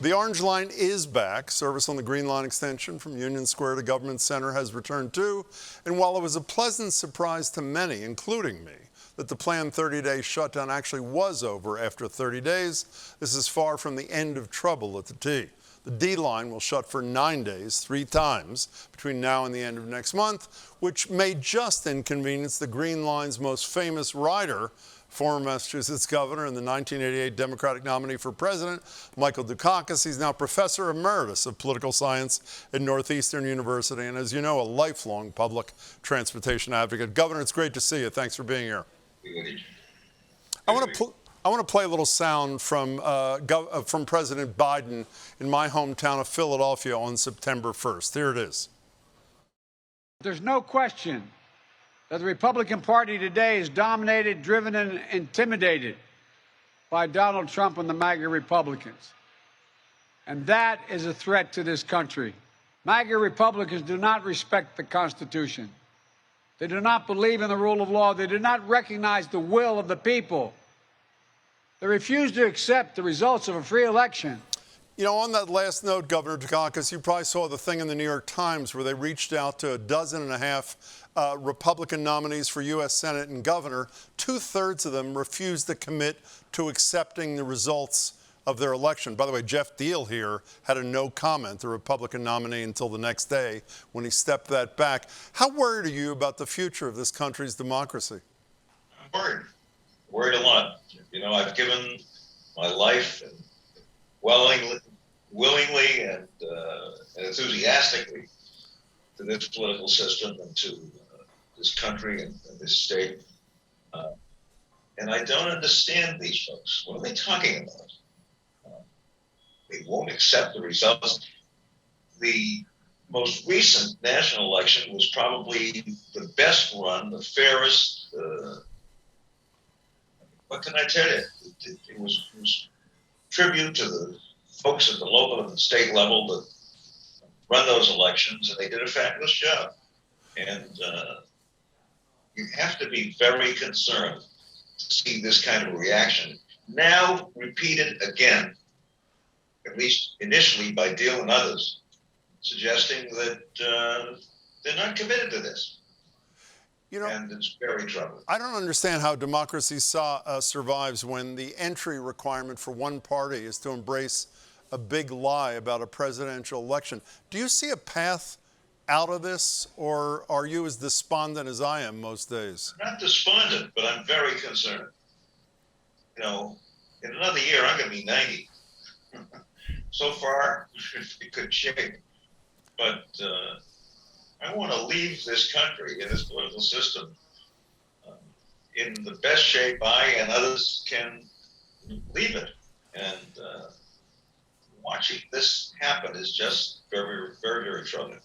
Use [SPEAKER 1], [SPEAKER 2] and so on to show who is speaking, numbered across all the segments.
[SPEAKER 1] The Orange Line is back. Service on the Green Line extension from Union Square to Government Center has returned too. And while it was a pleasant surprise to many, including me, that the planned 30-day shutdown actually was over after 30 days, this is far from the end of trouble at the T. The D line will shut for 9 days, 3 times, between now and the end of next month, which may just inconvenience the Green Line's most famous rider, former Massachusetts governor and the 1988 Democratic nominee for president, Michael Dukakis. He's now professor emeritus of political science at Northeastern University and, as you know, a lifelong public transportation advocate. Governor, it's great to see you. Thanks for being here. I want to play a little sound from President Biden in my hometown of Philadelphia on September 1st. Here it is.
[SPEAKER 2] There's no question that the Republican Party today is dominated, driven, and intimidated by Donald Trump and the MAGA Republicans. And that is a threat to this country. MAGA Republicans do not respect the Constitution. They do not believe in the rule of law. They do not recognize the will of the people. They refuse to accept the results of a free election.
[SPEAKER 1] You know, on that last note, Governor Dukakis, you probably saw the thing in the New York Times where they reached out to 12.5 Republican nominees for U.S. Senate and governor. 2/3 of them refused to commit to accepting the results of their election. By the way, Jeff Deal here had a no comment, the Republican nominee, until the next day when he stepped that back. How worried are you about the future of this country's democracy?
[SPEAKER 3] I'm worried a lot. You know, I've given my life and willingly and enthusiastically to this political system and to this country and this state. And I don't understand these folks. What are they talking about? They won't accept the results. The most recent national election was probably the best run, the fairest. What can I tell you? It was tribute to the folks at the local and the state level that run those elections, and they did a fabulous job. And you have to be very concerned to see this kind of reaction now repeated again, at least initially by Deal and others, suggesting that they're not committed to this. You know, and it's very troubling.
[SPEAKER 1] I don't understand how democracy survives when the entry requirement for one party is to embrace a big lie about a presidential election. Do you see a path out of this, or are you as despondent as I am most days?
[SPEAKER 3] I'm not despondent, but I'm very concerned. You know, in another year, I'm going to be 90. So far, in good shape. But I want to leave this country and this political system in the best shape I and others can leave it. And watching this happen is just very, very, very troubling.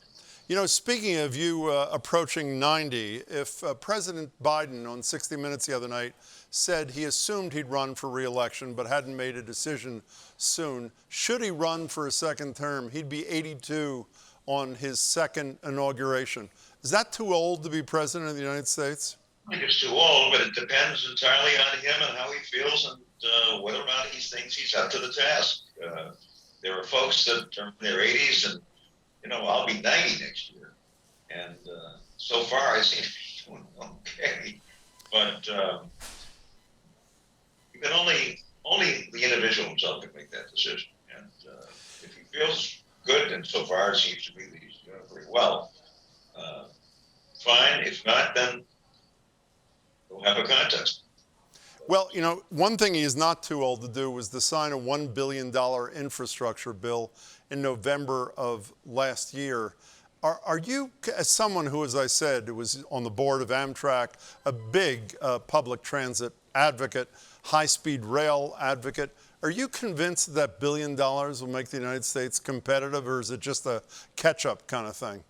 [SPEAKER 1] You know, speaking of you approaching 90, if President Biden on 60 Minutes the other night said he assumed he'd run for re-election but hadn't made a decision soon, should he run for a second term, he'd be 82 on his second inauguration. Is that too old to be president of the United States?
[SPEAKER 3] I think it's too old, but it depends entirely on him and how he feels and whether or not he thinks he's up to the task. There are folks that are in their 80s and, you know, I'll be 90 next year. And so far I seem to be doing okay. But you can only the individual himself can make that decision. And if he feels good, and so far it seems to be that he's doing pretty well, fine. If not, then we'll have a contest.
[SPEAKER 1] Well, you know, one thing he is not too old to do was to sign a $1 billion infrastructure bill in November of last year. Are you, as someone who, as I said, was on the board of Amtrak, a big public transit advocate, high-speed rail advocate, are you convinced that $1 billion will make the United States competitive, or is it just a catch-up kind of thing?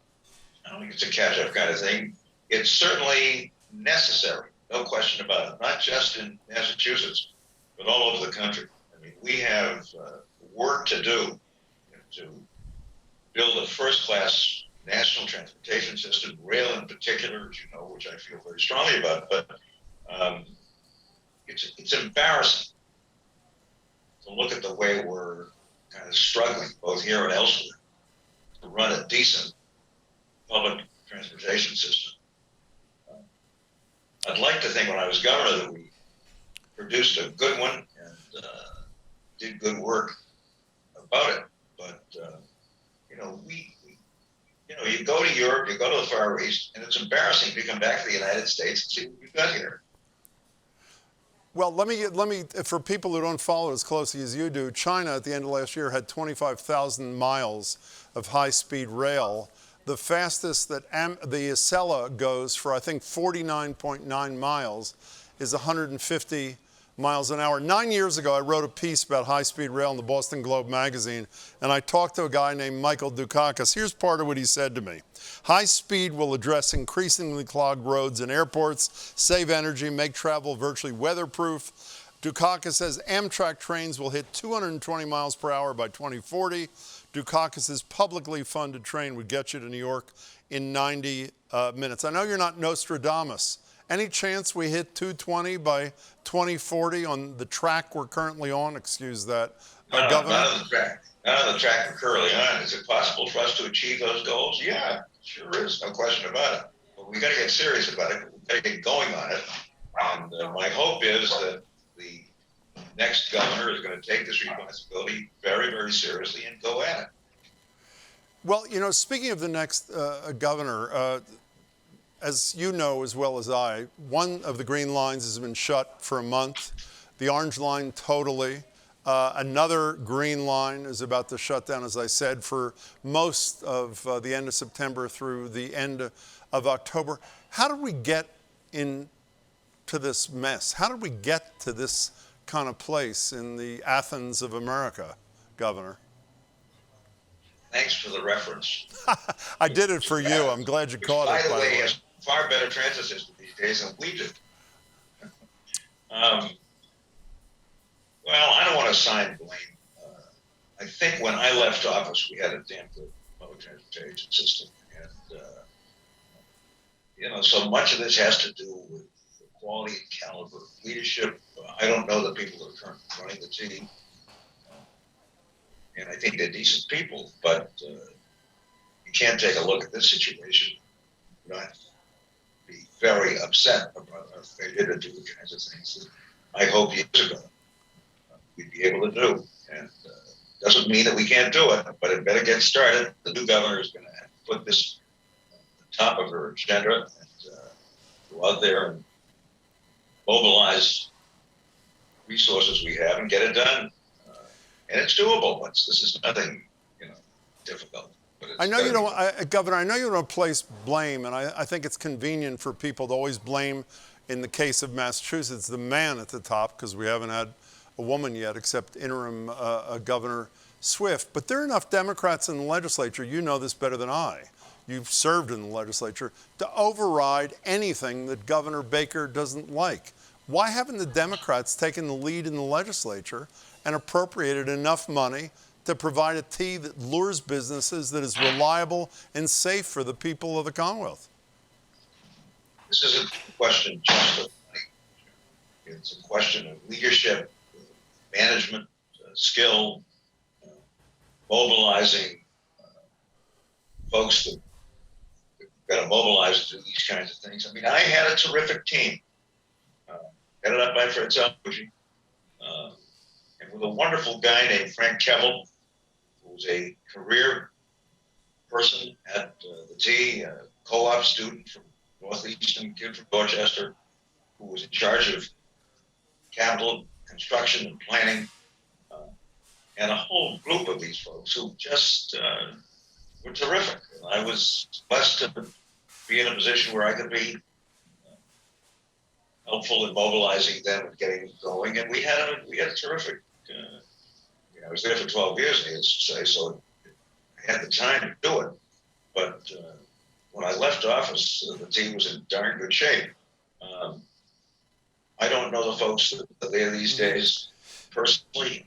[SPEAKER 3] I don't think it's a catch-up kind of thing. It's certainly necessary, no question about it, not just in Massachusetts, but all over the country. I mean, we have work to do to build a first-class national transportation system, rail in particular, as you know, which I feel very strongly about. But it's embarrassing to look at the way we're kind of struggling, both here and elsewhere, to run a decent public transportation system. I'd like to think when I was governor that we produced a good one and did good work about it. But, you go to Europe, you go to the Far East, and it's embarrassing to come back to the United States and see what we've got here.
[SPEAKER 1] Well, let me, for people who don't follow as closely as you do, China at the end of last year had 25,000 miles of high-speed rail. The fastest that the Acela goes for, I think, 49.9 miles is 150 miles an hour. 9 years ago, I wrote a piece about high-speed rail in the Boston Globe magazine, and I talked to a guy named Michael Dukakis. Here's part of what he said to me. High speed will address increasingly clogged roads and airports, save energy, make travel virtually weatherproof. Dukakis says Amtrak trains will hit 220 miles per hour by 2040. Dukakis' publicly funded train would get you to New York in 90 minutes. I know you're not Nostradamus. Any chance we hit 220 by 2040 on the track we're currently on? Excuse that, Governor.
[SPEAKER 3] Not on the track. Not on the track we're currently on. Is it possible for us to achieve those goals? Yeah, sure is. No question about it. But we got to get serious about it. We got to get going on it. And my hope is that the next governor is going to take this responsibility very, very seriously and go at it.
[SPEAKER 1] Well, speaking of the next governor, as you know as well as I, one of the green lines has been shut for a month, the orange line totally. Another green line is about to shut down, as I said, for most of the end of September through the end of October. How did we get into this mess? How did we get to this kind of place in the Athens of America, Governor?
[SPEAKER 3] Thanks for the reference.
[SPEAKER 1] I did it for you. I'm glad you caught it.
[SPEAKER 3] By the way, has far better transit system these days than we do. Well, I don't want to assign blame. I think when I left office, we had a damn good public transportation system. And, so much of this has to do with the quality and caliber of leadership. I don't know the people that are currently running the team. And I think they're decent people, but you can't take a look at this situation and not be very upset about our failure to do the kinds of things that I hope years ago we'd be able to do. And doesn't mean that we can't do it, but it better get started. The new governor is going to put this at the top of her agenda and go out there and mobilize resources we have and get it done. And it's doable. This is nothing, difficult.
[SPEAKER 1] I know you don't, Governor, I know you don't place blame, and I think it's convenient for people to always blame, in the case of Massachusetts, the man at the top, because we haven't had a woman yet except interim Governor Swift. But there are enough Democrats in the legislature, you know this better than I, you've served in the legislature, to override anything that Governor Baker doesn't like. Why haven't the Democrats taken the lead in the legislature and appropriated enough money to provide a tea that lures businesses, that is reliable and safe for the people of the Commonwealth?
[SPEAKER 3] This isn't a question just of money. It's a question of leadership, management, skill, mobilizing folks that got to mobilize to do these kinds of things. I mean, I had a terrific team, headed up by Fred Salbucci, and with a wonderful guy named Frank Kevel, who was a career person at the T, a co-op student from Northeastern, kid from Dorchester, who was in charge of capital construction and planning, and a whole group of these folks who just were terrific. And I was blessed to be in a position where I could be helpful in mobilizing them and getting them going. And we had a terrific. I was there for 12 years, needless to say, so I had the time to do it. But when I left office, the team was in darn good shape. I don't know the folks that are there these days personally.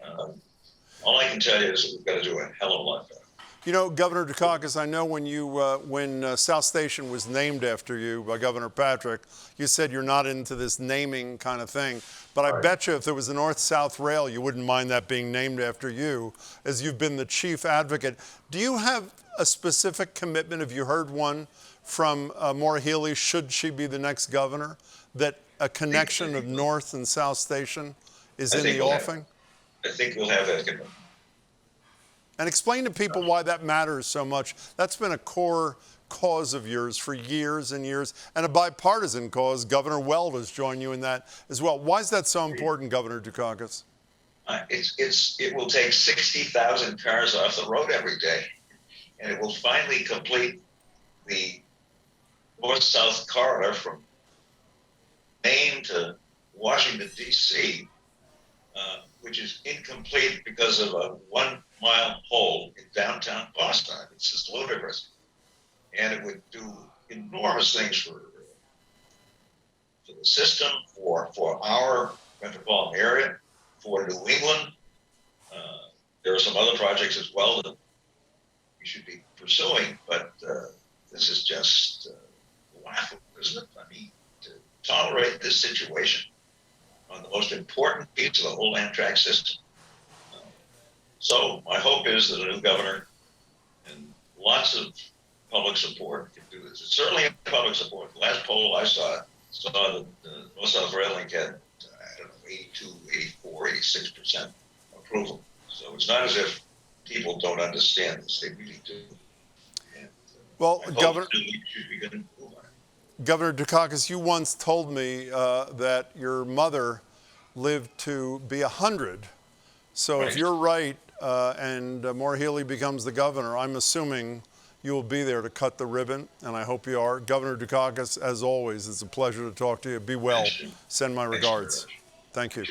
[SPEAKER 3] All I can tell you is that we've got to do a hell of a lot better.
[SPEAKER 1] You know, Governor Dukakis, I know when South Station was named after you by Governor Patrick, you said you're not into this naming kind of thing. But I bet you if there was a North-South rail, you wouldn't mind that being named after you, as you've been the chief advocate. Do you have a specific commitment? Have you heard one from Maura Healey, should she be the next governor, that a connection of North and South Station is in the offing?
[SPEAKER 3] I think we'll have that commitment.
[SPEAKER 1] And explain to people why that matters so much. That's been a core cause of yours for years and years, and a bipartisan cause. Governor Weld has joined you in that as well. Why is that so important, Governor Dukakis?
[SPEAKER 3] It will take 60,000 cars off the road every day, and it will finally complete the north-south corridor from Maine to Washington, D.C., which is incomplete because of a 1-mile hole in downtown Boston. It's just ludicrous. And it would do enormous things for the system, for our metropolitan area, for New England. There are some other projects as well that we should be pursuing, but this is just laughable, isn't it? I mean, to tolerate this situation on the most important piece of the whole Amtrak system. So my hope is that a new governor and lots of public support can do this. It's certainly public support. The last poll I saw that the North-South Rail Link had, I don't know, 82, 84, 86% approval. So it's not as if people don't understand this. They really do. And,
[SPEAKER 1] well, Governor,
[SPEAKER 3] should be good.
[SPEAKER 1] Governor Dukakis, you once told me that your mother lived to be 100. So if you're right and Maura Healey becomes the governor, I'm assuming you will be there to cut the ribbon, and I hope you are. Governor Dukakis, as always, it's a pleasure to talk to you. Be well. Send my regards. Thank you.